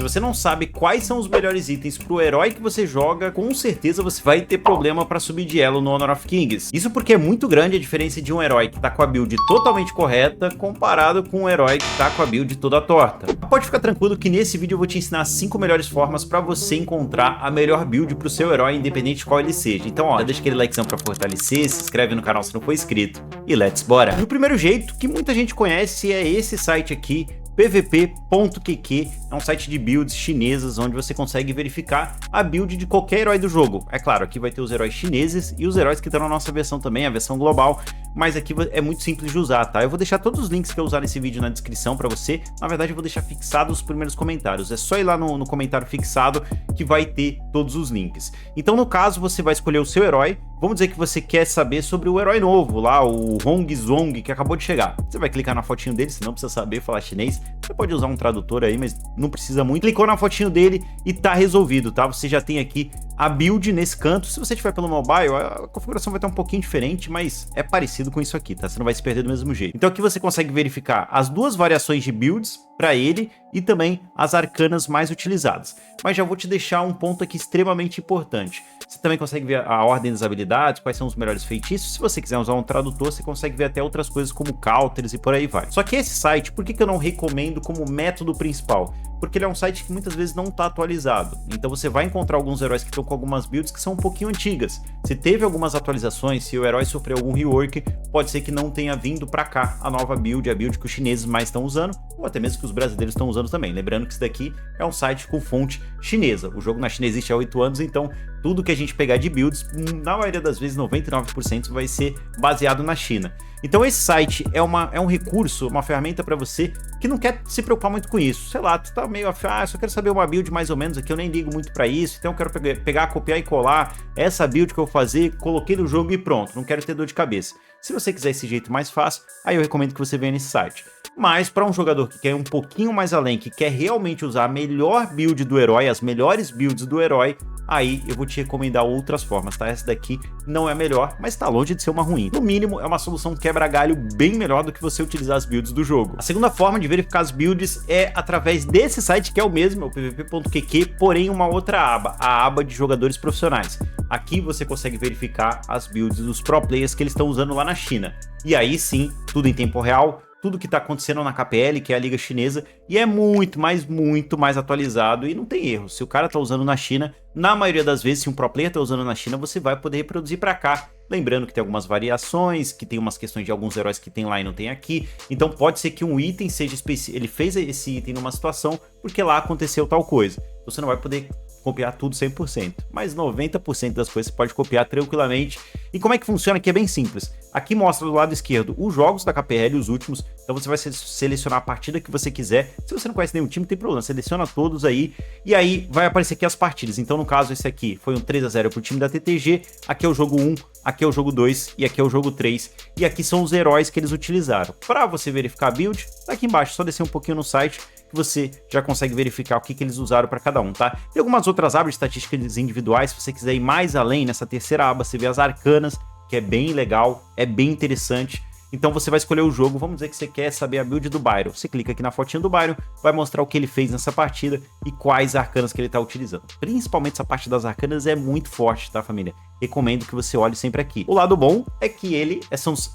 Se você não sabe quais são os melhores itens pro herói que você joga, com certeza você vai ter problema pra subir de elo no Honor of Kings. Isso porque é muito grande a diferença de um herói que tá com a build totalmente correta comparado com um herói que tá com a build toda torta. Pode ficar tranquilo que nesse vídeo eu vou te ensinar 5 melhores formas pra você encontrar a melhor build pro seu herói, independente de qual ele seja. Então ó, já deixa aquele likezão pra fortalecer, se inscreve no canal se não for inscrito e let's bora! E o primeiro jeito que muita gente conhece é esse site aqui, pvp.qq, é um site de builds chinesas onde você consegue verificar a build de qualquer herói do jogo. É claro, aqui vai ter os heróis chineses e os heróis que estão na nossa versão também, a versão global, mas aqui é muito simples de usar, tá? Eu vou deixar todos os links que eu usar nesse vídeo na descrição pra você. Na verdade eu vou deixar fixado os primeiros comentários, é só ir lá no comentário fixado que vai ter todos os links. Então no caso você vai escolher o seu herói. Vamos dizer que você quer saber sobre o herói novo lá, o Hong Zong, que acabou de chegar. Você vai clicar na fotinho dele, se não precisa saber falar chinês. Você pode usar um tradutor aí, mas não precisa muito. Clicou na fotinho dele e tá resolvido, tá? Você já tem aqui a build nesse canto. Se você tiver pelo mobile, a configuração vai estar um pouquinho diferente, mas é parecido com isso aqui, tá? Você não vai se perder do mesmo jeito. Então aqui você consegue verificar as duas variações de builds para ele e também as arcanas mais utilizadas. Mas já vou te deixar um ponto aqui extremamente importante. Você também consegue ver a ordem das habilidades, quais são os melhores feitiços. Se você quiser usar um tradutor, você consegue ver até outras coisas como counters e por aí vai. Só que esse site, por que eu não recomendo como método principal? Porque ele é um site que muitas vezes não está atualizado. Então você vai encontrar alguns heróis que estão com algumas builds que são um pouquinho antigas. Se teve algumas atualizações, se o herói sofreu algum rework, pode ser que não tenha vindo para cá a nova build, a build que os chineses mais estão usando, ou até mesmo que os brasileiros estão usando também. Lembrando que isso daqui é um site com fonte chinesa. O jogo na China existe há 8 anos, então tudo que a gente pegar de builds, na maioria das vezes 99% vai ser baseado na China. Então esse site é um recurso, uma ferramenta para você que não quer se preocupar muito com isso. Sei lá, tu tá meio só quero saber uma build mais ou menos aqui, eu nem ligo muito para isso, então eu quero pegar, copiar e colar essa build que eu vou fazer, coloquei no jogo e pronto, não quero ter dor de cabeça. Se você quiser esse jeito mais fácil, aí eu recomendo que você venha nesse site. Mas para um jogador que quer ir um pouquinho mais além, que quer realmente usar a melhor build do herói, as melhores builds do herói, aí eu vou te recomendar outras formas, tá? Essa daqui não é a melhor, mas tá longe de ser uma ruim. No mínimo, é uma solução quebra-galho bem melhor do que você utilizar as builds do jogo. A segunda forma de verificar as builds é através desse site, que é o mesmo, é o pvp.qq, porém uma outra aba, a aba de jogadores profissionais. Aqui você consegue verificar as builds dos pro players que eles estão usando lá na China. E aí sim, tudo em tempo real, tudo que está acontecendo na KPL, que é a liga chinesa, e é muito mais atualizado e não tem erro. Se o cara está usando na China, na maioria das vezes, se um pro player está usando na China, você vai poder reproduzir para cá. Lembrando que tem algumas variações, que tem umas questões de alguns heróis que tem lá e não tem aqui. Então pode ser que um item seja específico, ele fez esse item numa situação porque lá aconteceu tal coisa. Você não vai poder copiar tudo 100%, mas 90% das coisas você pode copiar tranquilamente. E como é que funciona aqui? É bem simples. Aqui mostra do lado esquerdo os jogos da KPL, os últimos, então você vai selecionar a partida que você quiser. Se você não conhece nenhum time, não tem problema, seleciona todos aí, e aí vai aparecer aqui as partidas. Então no caso esse aqui foi um 3-0 pro time da TTG, aqui é o jogo 1, aqui é o jogo 2 e aqui é o jogo 3, e aqui são os heróis que eles utilizaram. Para você verificar a build, tá aqui embaixo, só descer um pouquinho no site, que você já consegue verificar o que eles usaram para cada um, tá? Tem algumas outras abas de estatísticas individuais, se você quiser ir mais além, nessa terceira aba você vê as arcanas, que é bem legal, é bem interessante. Então você vai escolher o jogo, vamos dizer que você quer saber a build do Byron. Você clica aqui na fotinha do Byron, vai mostrar o que ele fez nessa partida e quais arcanas que ele está utilizando. Principalmente essa parte das arcanas é muito forte, tá, família? Recomendo que você olhe sempre aqui. O lado bom é que ele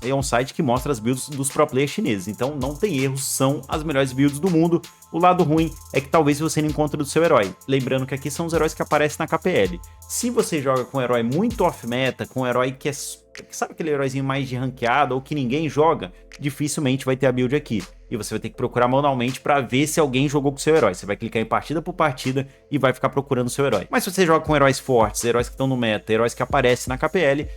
é um site que mostra as builds dos pro players chineses, então não tem erros, são as melhores builds do mundo. O lado ruim é que talvez você não encontre do seu herói. Lembrando que aqui são os heróis que aparecem na KPL. Se você joga com um herói muito off-meta, com um herói que sabe aquele heróizinho mais de ranqueada ou que ninguém joga, dificilmente vai ter a build aqui. E você vai ter que procurar manualmente para ver se alguém jogou com o seu herói. Você vai clicar em partida por partida e vai ficar procurando o seu herói. Mas se você joga com heróis fortes, heróis que estão no meta, heróis que aparecem na KPL,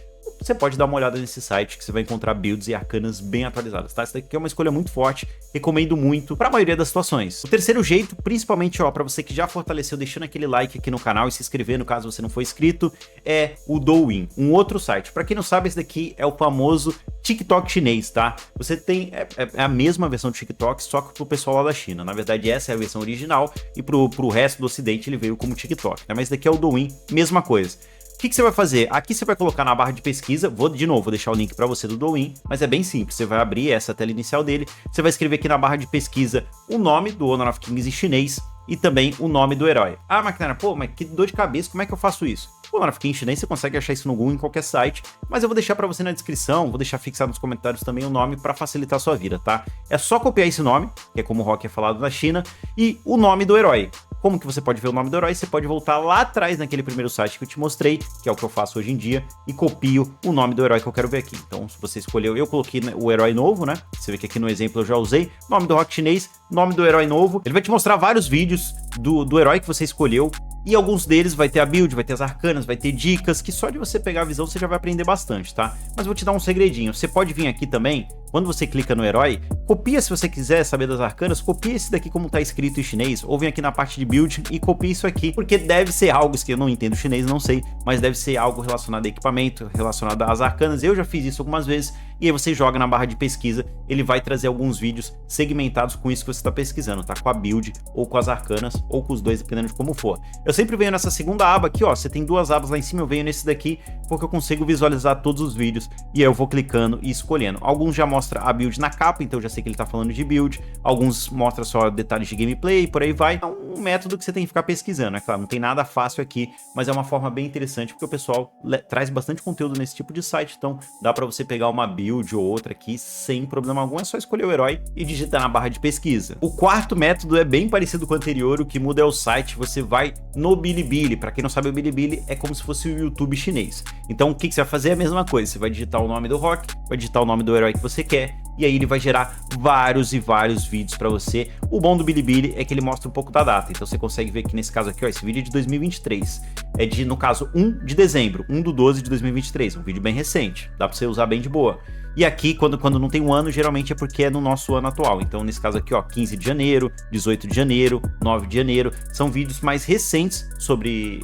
você pode dar uma olhada nesse site que você vai encontrar builds e arcanas bem atualizadas, tá? Essa daqui é uma escolha muito forte, recomendo muito para a maioria das situações. O terceiro jeito, principalmente para você que já fortaleceu deixando aquele like aqui no canal e se inscrever no caso você não for inscrito, é o Douyin, um outro site. Para quem não sabe, esse daqui é o famoso TikTok chinês, tá? Você tem é a mesma versão do TikTok, só que pro pessoal lá da China. Na verdade, essa é a versão original e pro resto do ocidente ele veio como TikTok, né? Mas esse daqui é o Douyin, mesma coisa. O que você vai fazer? Aqui você vai colocar na barra de pesquisa, vou deixar o link para você do Douyin, mas é bem simples, você vai abrir essa tela inicial dele, você vai escrever aqui na barra de pesquisa o nome do Honor of Kings em chinês e também o nome do herói. Ah, Maquinara, pô, mas que dor de cabeça, como é que eu faço isso? O Honor of Kings em chinês você consegue achar isso no Google em qualquer site, mas eu vou deixar para você na descrição, vou deixar fixado nos comentários também o nome para facilitar a sua vida, tá? É só copiar esse nome, que é como o Rock é falado na China, e o nome do herói. Como que você pode ver o nome do herói? Você pode voltar lá atrás naquele primeiro site que eu te mostrei, que é o que eu faço hoje em dia, e copio o nome do herói que eu quero ver aqui. Então, se você escolheu, eu coloquei o herói novo, né? Você vê que aqui no exemplo eu já usei, nome do Rock chinês, nome do herói novo. Ele vai te mostrar vários vídeos do herói que você escolheu, e alguns deles vai ter a build, vai ter as arcanas, vai ter dicas, que só de você pegar a visão você já vai aprender bastante, tá? Mas vou te dar um segredinho, você pode vir aqui também, quando você clica no herói, copia se você quiser saber das arcanas, copia esse daqui como tá escrito em chinês, ou vem aqui na parte de build e copia isso aqui, porque deve ser algo que eu não entendo chinês, não sei, mas deve ser algo relacionado a equipamento, relacionado às arcanas, eu já fiz isso algumas vezes, e aí você joga na barra de pesquisa, ele vai trazer alguns vídeos segmentados com isso que você está pesquisando, tá? Com a build, ou com as arcanas, ou com os dois, dependendo de como for. Eu sempre venho nessa segunda aba aqui, ó, você tem duas abas lá em cima, eu venho nesse daqui, porque eu consigo visualizar todos os vídeos, e aí eu vou clicando e escolhendo. Alguns já mostram a build na capa, então eu já sei que ele tá falando de build, alguns mostram só detalhes de gameplay, e por aí vai. É um método que você tem que ficar pesquisando, é claro, não tem nada fácil aqui, mas é uma forma bem interessante, porque o pessoal traz bastante conteúdo nesse tipo de site, então dá pra você pegar uma build ou outra aqui sem problema algum, é só escolher o herói e digitar na barra de pesquisa. O quarto método é bem parecido com o anterior, o que muda é o site, você vai no Bilibili. Pra quem não sabe, o Bilibili é como se fosse o YouTube chinês. Então o que você vai fazer é a mesma coisa, você vai digitar o nome do Rock, vai digitar o nome do herói que você quer, e aí ele vai gerar vários e vários vídeos pra você. O bom do Bilibili é que ele mostra um pouco da data, então você consegue ver que nesse caso aqui, ó, esse vídeo é de 2023, é de, no caso, 1 de dezembro, 1/12 de 2023, um vídeo bem recente, dá pra você usar bem de boa. E aqui, quando não tem um ano, geralmente é porque é no nosso ano atual. Então, nesse caso aqui, ó, 15 de janeiro, 18 de janeiro, 9 de janeiro. São vídeos mais recentes sobre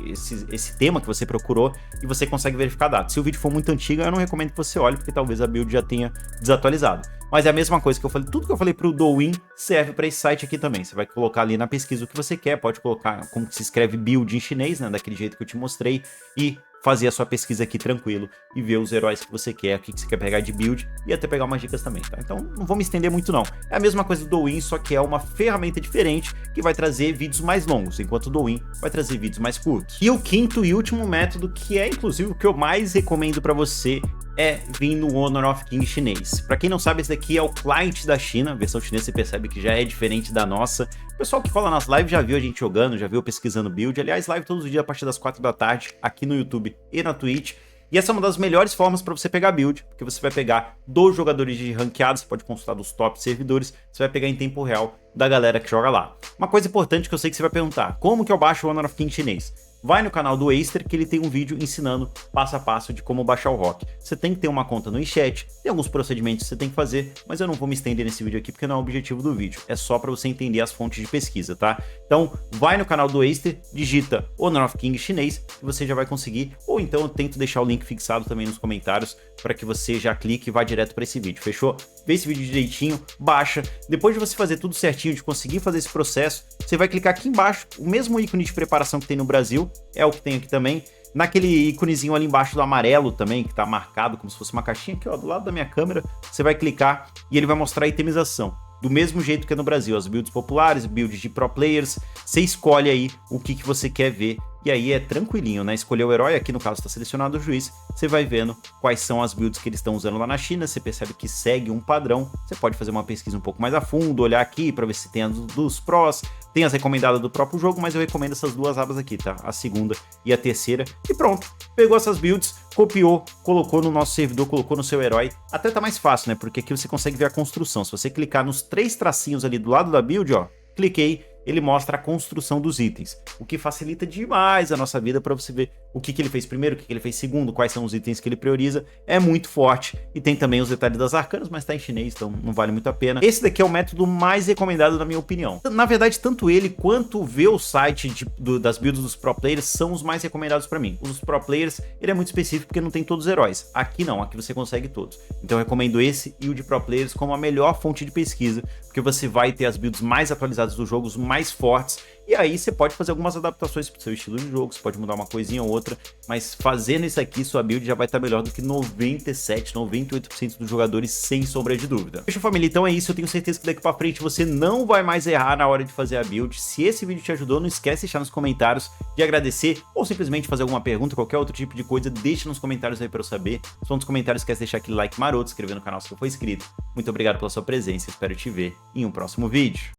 esse tema que você procurou e você consegue verificar a data. Se o vídeo for muito antigo, eu não recomendo que você olhe, porque talvez a build já tenha desatualizado. Mas é a mesma coisa que eu falei, tudo que eu falei pro Douyin serve para esse site aqui também. Você vai colocar ali na pesquisa o que você quer, pode colocar como se escreve build em chinês, né, daquele jeito que eu te mostrei, e fazer a sua pesquisa aqui tranquilo e ver os heróis que você quer, o que você quer pegar de build e até pegar umas dicas também, tá? Então não vou me estender muito não. É a mesma coisa do Douyin, só que é uma ferramenta diferente que vai trazer vídeos mais longos, enquanto o Douyin vai trazer vídeos mais curtos. E o quinto e último método, que é inclusive o que eu mais recomendo para você, é vir no Honor of Kings chinês. Pra quem não sabe, esse daqui é o client da China, a versão chinesa você percebe que já é diferente da nossa. O pessoal que cola nas lives já viu a gente jogando, já viu pesquisando build. Aliás, live todos os dias a partir das 4 da tarde, aqui no YouTube e na Twitch. E essa é uma das melhores formas para você pegar build, porque você vai pegar dos jogadores de ranqueado, você pode consultar dos top servidores, você vai pegar em tempo real da galera que joga lá. Uma coisa importante que eu sei que você vai perguntar, como que eu baixo o Honor of Kings chinês? Vai no canal do Aster, que ele tem um vídeo ensinando passo a passo de como baixar o Rock. Você tem que ter uma conta no WeChat, tem alguns procedimentos que você tem que fazer, mas eu não vou me estender nesse vídeo aqui porque não é o objetivo do vídeo. É só para você entender as fontes de pesquisa, tá? Então, vai no canal do Aster, digita Honor of Kings chinês, que você já vai conseguir. Ou então eu tento deixar o link fixado também nos comentários, para que você já clique e vá direto para esse vídeo, fechou? Vê esse vídeo direitinho, baixa. Depois de você fazer tudo certinho, de conseguir fazer esse processo, você vai clicar aqui embaixo, o mesmo ícone de preparação que tem no Brasil, é o que tem aqui também, naquele íconezinho ali embaixo do amarelo também, que tá marcado como se fosse uma caixinha aqui, ó, do lado da minha câmera, você vai clicar e ele vai mostrar a itemização. Do mesmo jeito que é no Brasil, as builds populares, builds de pro players, você escolhe aí o que você quer ver. E aí é tranquilinho, né? Escolher o herói, aqui no caso está selecionado o juiz, você vai vendo quais são as builds que eles estão usando lá na China, você percebe que segue um padrão, você pode fazer uma pesquisa um pouco mais a fundo, olhar aqui para ver se tem as dos prós, tem as recomendadas do próprio jogo, mas eu recomendo essas duas abas aqui, tá? A segunda e a terceira, e pronto, pegou essas builds, copiou, colocou no nosso servidor, colocou no seu herói, até tá mais fácil, né? Porque aqui você consegue ver a construção, se você clicar nos 3 tracinhos ali do lado da build, ó, cliquei, ele mostra a construção dos itens, o que facilita demais a nossa vida para você ver o que ele fez primeiro, o que ele fez segundo, quais são os itens que ele prioriza, é muito forte. E tem também os detalhes das arcanas, mas tá em chinês, então não vale muito a pena. Esse daqui é o método mais recomendado na minha opinião. Na verdade, tanto ele quanto ver o site das builds dos pro players são os mais recomendados para mim. Os dos pro players, ele é muito específico porque não tem todos os heróis. Aqui não, aqui você consegue todos. Então eu recomendo esse e o de pro players como a melhor fonte de pesquisa, porque você vai ter as builds mais atualizadas dos jogos, mais fortes, E aí você pode fazer algumas adaptações pro seu estilo de jogo, você pode mudar uma coisinha ou outra, mas fazendo isso aqui, sua build já vai estar melhor do que 97, 98% dos jogadores, sem sombra de dúvida. Fechou, família? Então é isso, eu tenho certeza que daqui pra frente você não vai mais errar na hora de fazer a build. Se esse vídeo te ajudou, não esquece de deixar nos comentários, de agradecer, ou simplesmente fazer alguma pergunta, qualquer outro tipo de coisa, deixa nos comentários aí pra eu saber. Se for nos comentários, esquece de deixar aquele like maroto, se inscrever no canal se não for inscrito. Muito obrigado pela sua presença, espero te ver em um próximo vídeo.